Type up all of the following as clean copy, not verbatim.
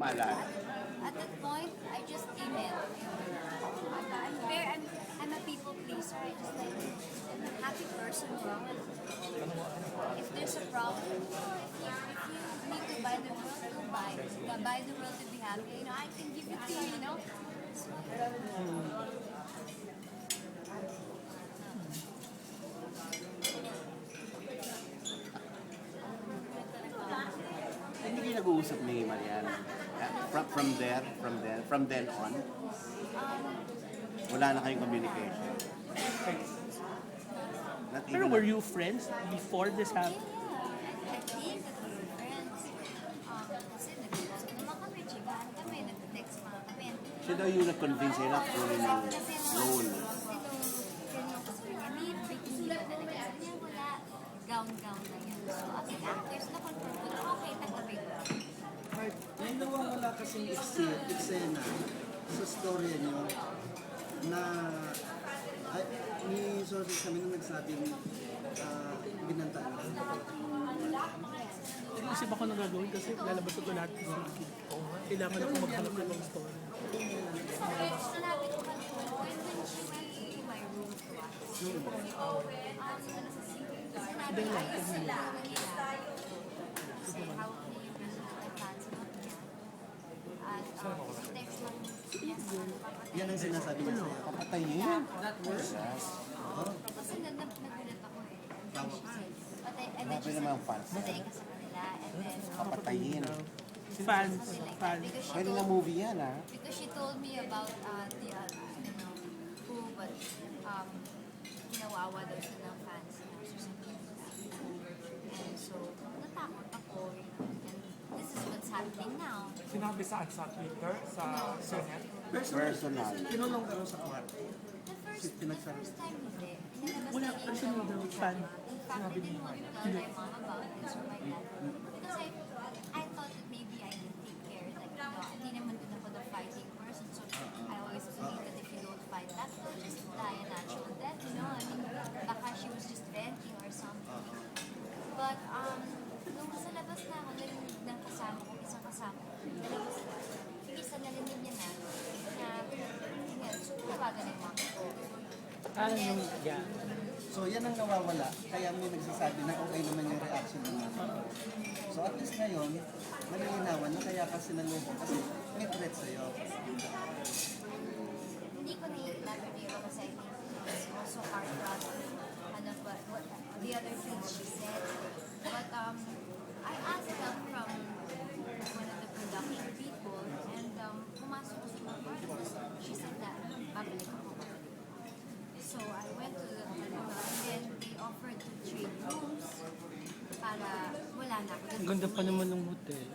maalala? At that point, I just email. I'm a people pleaser. I just like, I'm a happy person. If there's a problem, if you need to buy the world, go buy. Buy the world to be happy. You know, I can give it to you, you know. So, Hindi kayo nag-uusap ni Mariana? From then on? Wala na kayong communication? Not Pero even were you friends before this happened? I think that we're friends. Kasi nag-uusap naman kami, chikahan kami, nag-text mga kami. Siya daw yung nag-convince sa'yo na kunin ng role. Kasi nung need, bikini ka talaga. Sabi niya, wala, gown na yan. So, as an actress, na-confirm ko na, okay, tanggapin ko. May nawawala kasing eksena sa storya niyo na ay, ni sources kami nung nagsabing binantaan ka. Nag-iisip ako ng gagawin kasi lalabas ito lahat ng CCTV. Kailangan ako maghanap ng long story. Sinabi ko kami, when she went to my room to watch, sinabi ko, ayos sila nila. Kasi hawak niya yung personal advance mo niya. At text lang niya sa Yan ang sinasabi niya sa'yo. Papatayin. That works. Yes. kasi nagulat ako eh. And then she said, and then Grabe she naman said, fans. patay ka sa kanila. And then, Papatayin. Fans. something like that. Fans. Because she Pwede na told movie yan, ha? Because she told me about I don't know who, but ginawawa daw siya ng fans niya or something like that. And so, natakot ako, you know, and this is what's happening now. Sinabi saan sa Twitter, sa Senate? Personal. Kinulong ka raw sa kwarto. The first time hindi. Inilabas Wala, niya kasi yung daw, fan. In fact, I didn't want to tell my mom about this or my dad. Because I thought that maybe I can take care. Like, you know, hindi naman din ako the fighting person. So, I always believe that if you don't fight that, you'll just die a natural death, you know? I mean, baka she was just venting or something. But, nung sa labas na ako, narinig ng kasama ko, isang kasama ko, nalabas na, yung isa narinig niya na, sumawagan ng mama ko. Ano yung, yeah. So yan ang nawawala. Kaya may nagsasabi na okay naman yung reaction ng mga. So at least ngayon, malilinawan na kaya kasi nalubog kasi may threat sa'yo. Hindi ko na-elaborate kasi I think it's also hard to what the other things she said. But I asked help from one of the production people and pumasok ko sa mga kwarto. She said that babalik ako. So I went to the Manila and then they offered to trade rooms para wala na ako. Ang ganda pa naman ng hotel.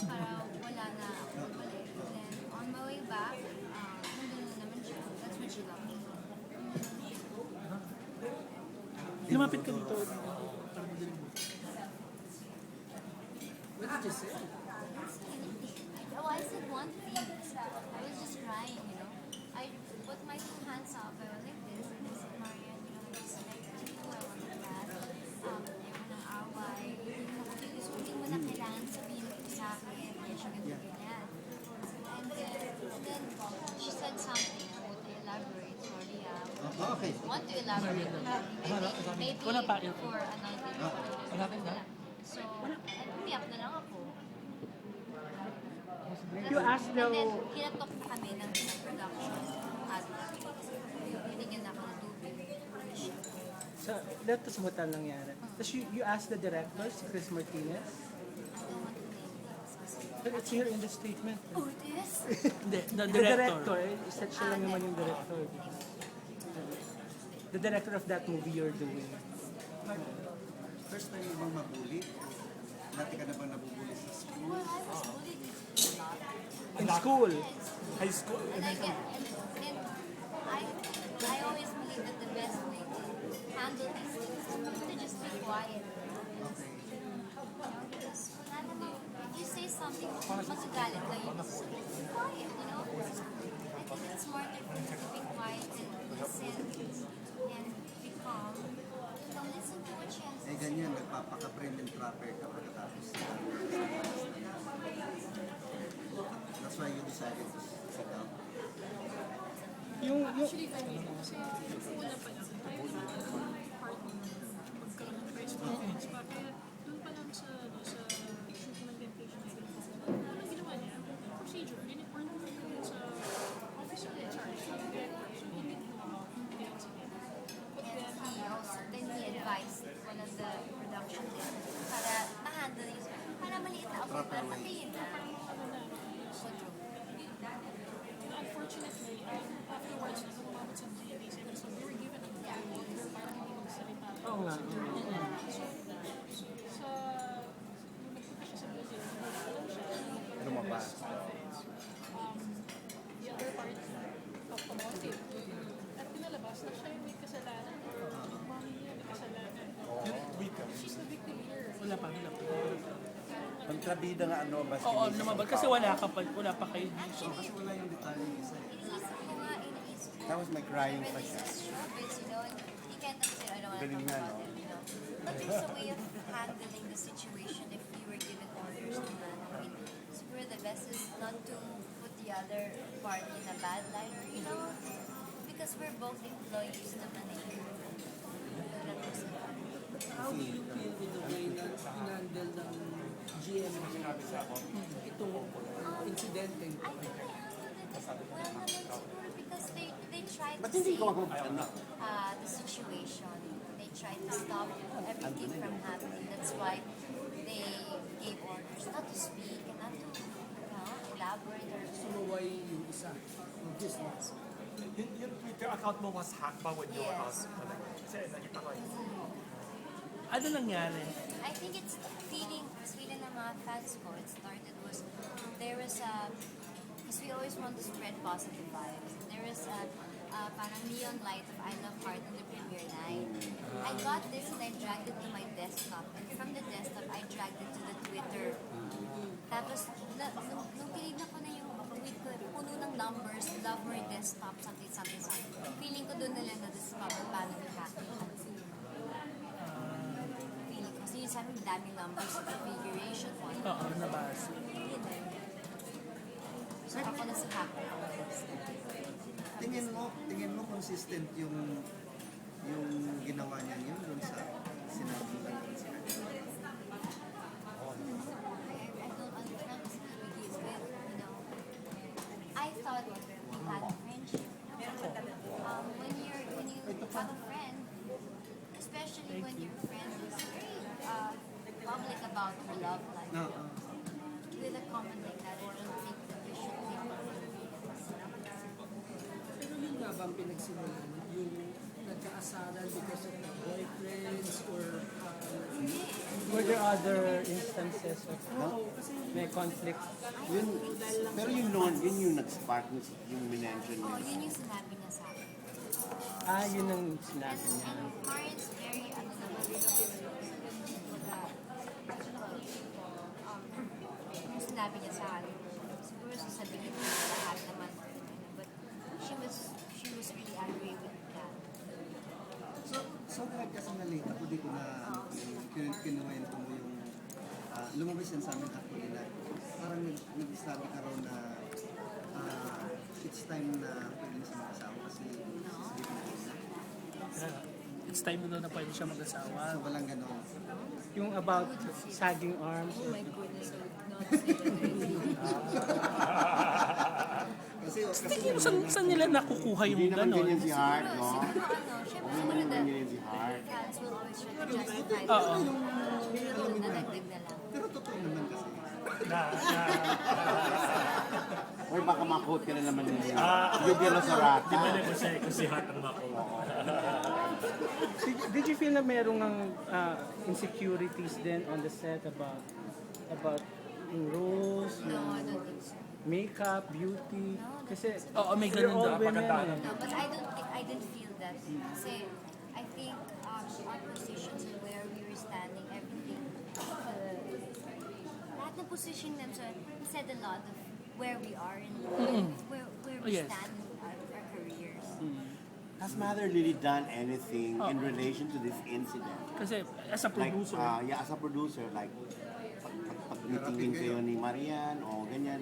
Para wala na ako balik. And then on my way back, nandun na naman siya. That's when she left me. Lumapit ka dito. What did you say? Oh, I said one thing. I was just crying, you know. I put my two hands up. I was like this. And I said, Marian, you know, I respect you. I want to that. Ayaw ng away. So, hindi mo na kailangan sabihin ito sa akin. Kaya siya ganyan. And then she said something. I want to elaborate. Sorry, Okay. I want to elaborate. Maybe Wala pa. for another day. Hanapin na? So, umiyak na lang ako. You asked And then, daw- kinatok na kami ng production at binigyan na ako ng tubig. So, dito sa hotel nangyari. Tapos you asked the director, si Chris Martinez. I don't want to name names. But it's here in the statement. Oh, it is? Hindi, the director. Said siya lang naman yung director. The director of that movie you're doing. First time mo bang mabuli? Dati ka na bang nabubuli sa school? Well, I was bullied a lot. In school. High school? And I always believe that the best way to handle these things is to just be quiet. Okay. Because wala naman, if you say something, magagalit kayo. Just be quiet, you know? I think it's smarter for you to be quiet and listen and be calm. Don't listen to what she has to Eh say. ganyan, nagpapaka-prim and proper ka pagkatapos. That's why you decided to sit down. Actually, funny po kasi una pa lang, tayo yung part ng magkaroon ng press conference pa. Kaya doon pa lang sa shoot ng Temptation Island, anong ginawa niya? Procedure, in-report mo na sa officer in charge, sa director. So, hindi ginawa the incident. But Yes, then, he also, then he advised one of the production din para ma-handle yung, para maliit na ako, para patayin na. So true. unfortunately, afterwards, nung umabot sa GMA 7, so we were given a dialogue where parang hindi magsalita. Oo nga. So, nung nagpunta siya sa Brazil, nagpunta siya. Lumabas. The other part, talked about it. At pinalabas na siya yung may kasalanan. Mami niya may kasalanan. She's the victim here. Wala pa. Kontrabida nga ano ba? Oo, lumabas. Kasi wala pa kayo. So, kasi wala yung detalye isa eh. Iniisip ko nga, iniisip ko. That was my crying pa Release siya. the showbiz, you know, and you can't say, I don't want to Galing talk nga, about no? it, you know. But there's a way of handling the situation if you were given orders naman. I mean, siguro the best is not to put the other party in a bad light, or, you know, because we're both employees naman eh. How do you feel with the way na inandel ng GMA itong insidente? I think I handled it well naman siguro because they tried Ba't to hindi save ko ano? the situation. They tried to stop everything from happening. That's why they gave orders not to speak and not to elaborate or Sumaway yung isa ng business. Yung Twitter account mo was hacked ba when you were out? Yes. Kasi nakita ko yun. Ano nangyari? I think it's feeling ng mga fans ko. It started was, there was a, because we always want to spread positive vibes. There was a parang neon light of I Love Heart on the premiere night. I got this and I dragged it to my desktop. And from the desktop, I dragged it to the Twitter. Tapos, nung tinignan ko na yung tweet ko, puno ng numbers, love my desktop, something. Feeling ko doon na lang na-discover paano i-hack. Feeling ko. Kasi yung sabi, daming numbers sa configuration mo. Oo, nabasa. Yun eh. So ako na sa hacker. Tingin mo consistent yung ginawa niya yun dun sa sinabi niya yun sa kanya. I don't understand this is with, you know, I thought we had a friendship. When you have a friend, especially when your friend is very public about her love life, with a comment like that, I don't think that we should take Pero yun nga bang pinagsimulan? Yung nagkaasaran because of the boyfriends or Were there other instances of may conflict? Yun, pero yung noon, yun yung nag-spark yung minention Oh, niya. yun yung sinabi niya sa akin. Yun ang sinabi niya. And Marian's very, yung sinabi niya sa akin, siguro sasabihin niya lahat naman, but she was really angry with that. So kasi na-late ako, di ko na kinuwento mo yung lumabas yan sa amin actually na parang nagsabi ka raw na it's time na pwede na siya mag-asawa kasi It's time na daw na pwede siya mag-asawa. so walang ganon. Yung about sagging arms. Oh my goodness, I would not say that. Saan nila nakukuha Hindi yung naman gano'n? ganyan si Hart, no? Siguro, syempre siguro the Ganyan si Hart. fans will always try to justify Oo. pero nadagdag na lang. Pero totoo naman kasi. Or baka ma-quote ka na naman nila. Yubi Rosarata. Kung si Hart ang makuha. Did you feel na merong insecurities then on the set about yung roles, No, I yung don't think so. makeup, beauty? Kasi Oo, may we're ganun all daw, women. pagkatao. eh. No, but I didn't feel that. Kasi I think our positions and where we were standing, everything, lahat ng position namin, so we said a lot of where we are and where we Yes. stand in our careers. Has Mother Lily done anything in relation to this incident? Kasi as a Like, producer, yeah, as a producer, like, pag-meeting din kayo ni Marian o ganyan,